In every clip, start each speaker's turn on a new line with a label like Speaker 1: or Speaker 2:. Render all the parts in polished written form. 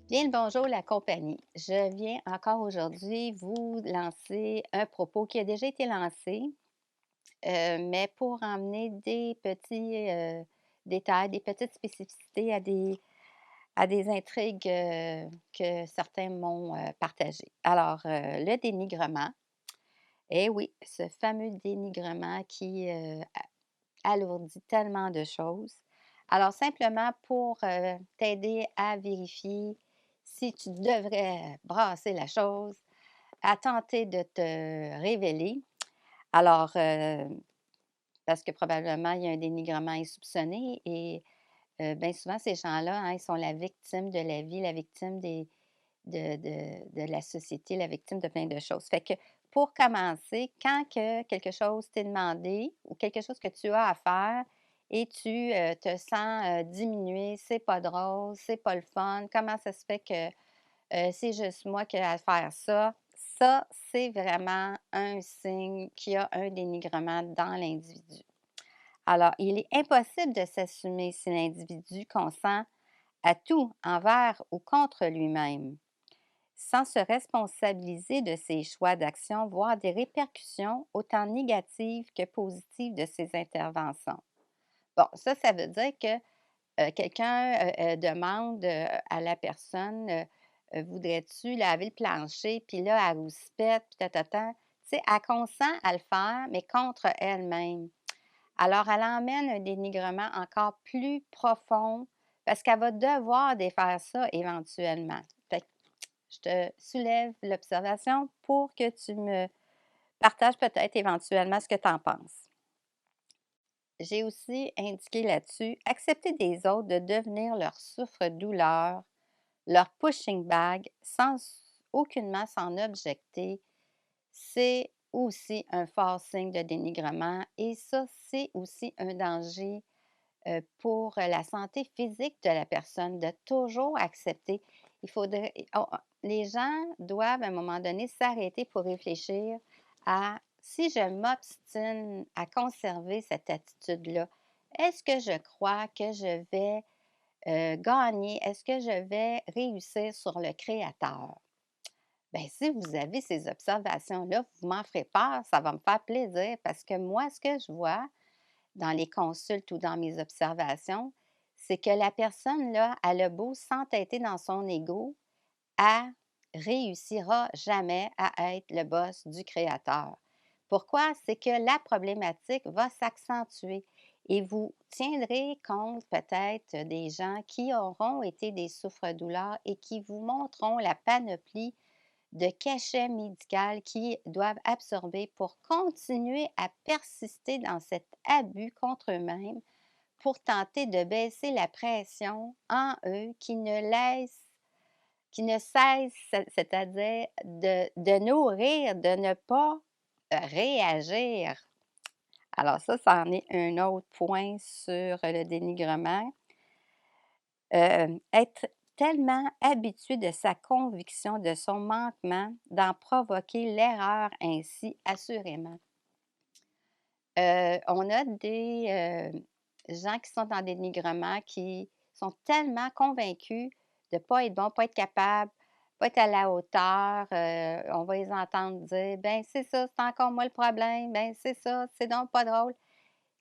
Speaker 1: Bien le bonjour la compagnie. Je viens encore aujourd'hui vous lancer un propos qui a déjà été lancé, mais pour emmener des petits, détails, des petites spécificités à des intrigues, que certains m'ont, partagées. Alors, le dénigrement, eh oui, ce fameux dénigrement qui, alourdit tellement de choses. Alors simplement pour, t'aider à vérifier si tu devrais brasser la chose, à tenter de te révéler. Alors, parce que probablement il y a un dénigrement insoupçonné et bien souvent ces gens-là, hein, ils sont la victime de la vie, la victime de la société, la victime de plein de choses. Fait que pour commencer, quand que quelque chose t'est demandé ou quelque chose que tu as à faire et tu, te sens, diminué, c'est pas drôle, c'est pas le fun, comment ça se fait que, c'est juste moi qui ai à faire ça? Ça, c'est vraiment un signe qu'il y a un dénigrement dans l'individu. Alors, il est impossible de s'assumer si l'individu consent à tout envers ou contre lui-même sans se responsabiliser de ses choix d'action, voire des répercussions autant négatives que positives de ses interventions. Bon, ça veut dire que quelqu'un demande à la personne voudrais-tu laver le plancher? Puis là, elle rouspète, puis tatata. Tu sais, elle consent à le faire, mais contre elle-même. Alors, elle emmène un dénigrement encore plus profond parce qu'elle va devoir défaire ça éventuellement. Fait que je te soulève l'observation pour que tu me partages peut-être éventuellement ce que tu en penses. J'ai aussi indiqué là-dessus, accepter des autres de devenir leur souffre-douleur, leur pushing bag, sans aucunement s'en objecter, c'est aussi un fort signe de dénigrement et ça, c'est aussi un danger pour la santé physique de la personne, de toujours accepter. Il faudrait les gens doivent à un moment donné s'arrêter pour réfléchir à si je m'obstine à conserver cette attitude-là, est-ce que je crois que je vais gagner? Est-ce que je vais réussir sur le créateur? Bien, si vous avez ces observations-là, vous m'en ferez part, ça va me faire plaisir parce que moi, ce que je vois, dans les consultes ou dans mes observations, c'est que la personne, là, elle a beau s'entêter dans son ego, elle réussira jamais à être le boss du créateur. Pourquoi? C'est que la problématique va s'accentuer et vous tiendrez compte peut-être des gens qui auront été des souffres-douleurs et qui vous montreront la panoplie de cachets médicaux qu'ils doivent absorber pour continuer à persister dans cet abus contre eux-mêmes, pour tenter de baisser la pression en eux qui ne cesse, c'est-à-dire de nourrir, de ne pas réagir. Alors ça, c'en est un autre point sur le dénigrement. Être tellement habitué de sa conviction, de son manquement, d'en provoquer l'erreur ainsi, assurément. On a des, gens qui sont dans le dénigrement, qui sont tellement convaincus de pas être bons, pas être capables, pas être à la hauteur, on va les entendre dire: «Ben, c'est ça, c'est encore moi le problème. Ben, c'est ça, c'est donc pas drôle».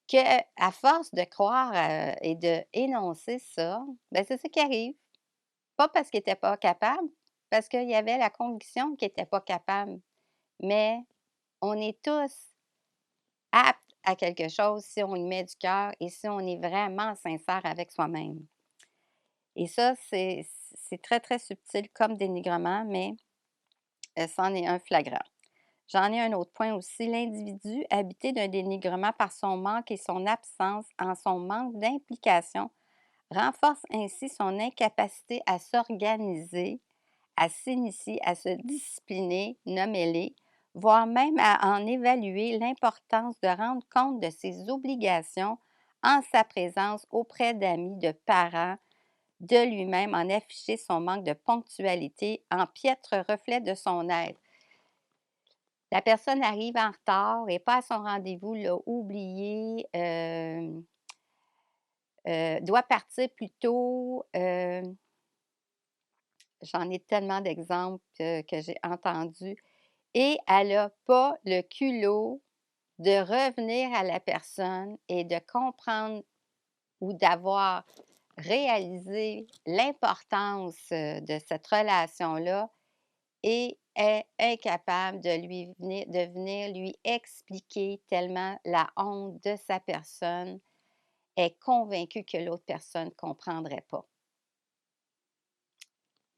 Speaker 1: Que à force de croire, et de énoncer ça, ben, c'est ça qui arrive. Pas parce qu'ils étaient pas capables, parce qu'il y avait la conviction qu'ils étaient pas capables. Mais on est tous aptes à quelque chose si on y met du cœur et si on est vraiment sincère avec soi-même. Et ça, c'est très, très subtil comme dénigrement, mais c'en est un flagrant. J'en ai un autre point aussi. L'individu habité d'un dénigrement par son manque et son absence en son manque d'implication renforce ainsi son incapacité à s'organiser, à s'initier, à se discipliner, nommez-les, voire même à en évaluer l'importance de rendre compte de ses obligations en sa présence auprès d'amis, de parents, de lui-même, en afficher son manque de ponctualité en piètre reflet de son être. La personne arrive en retard, et pas à son rendez-vous, l'a oublié, doit partir plus tôt, j'en ai tellement d'exemples que j'ai entendus et elle a pas le culot de revenir à la personne et de comprendre ou d'avoir réalisé l'importance, de cette relation-là et est incapable de venir lui expliquer tellement la honte de sa personne, est convaincue que l'autre personne ne comprendrait pas.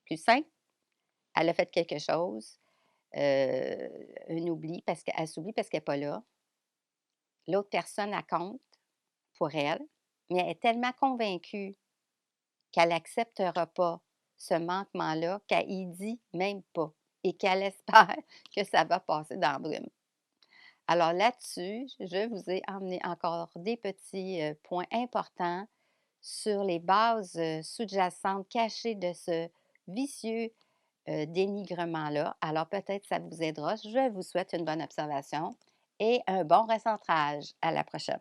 Speaker 1: Plus simple, elle a fait quelque chose, un oubli parce qu'elle s'oublie parce qu'elle est pas là. L'autre personne, elle compte pour elle, mais elle est tellement convaincue qu'elle acceptera pas ce manquement-là qu'elle y dit même pas et qu'elle espère que ça va passer dans la brume. Alors là-dessus, je vous ai emmené encore des petits, points importants sur les bases, sous-jacentes cachées de ce vicieux, dénigrement-là. Alors peut-être ça vous aidera. Je vous souhaite une bonne observation et un bon recentrage. À la prochaine.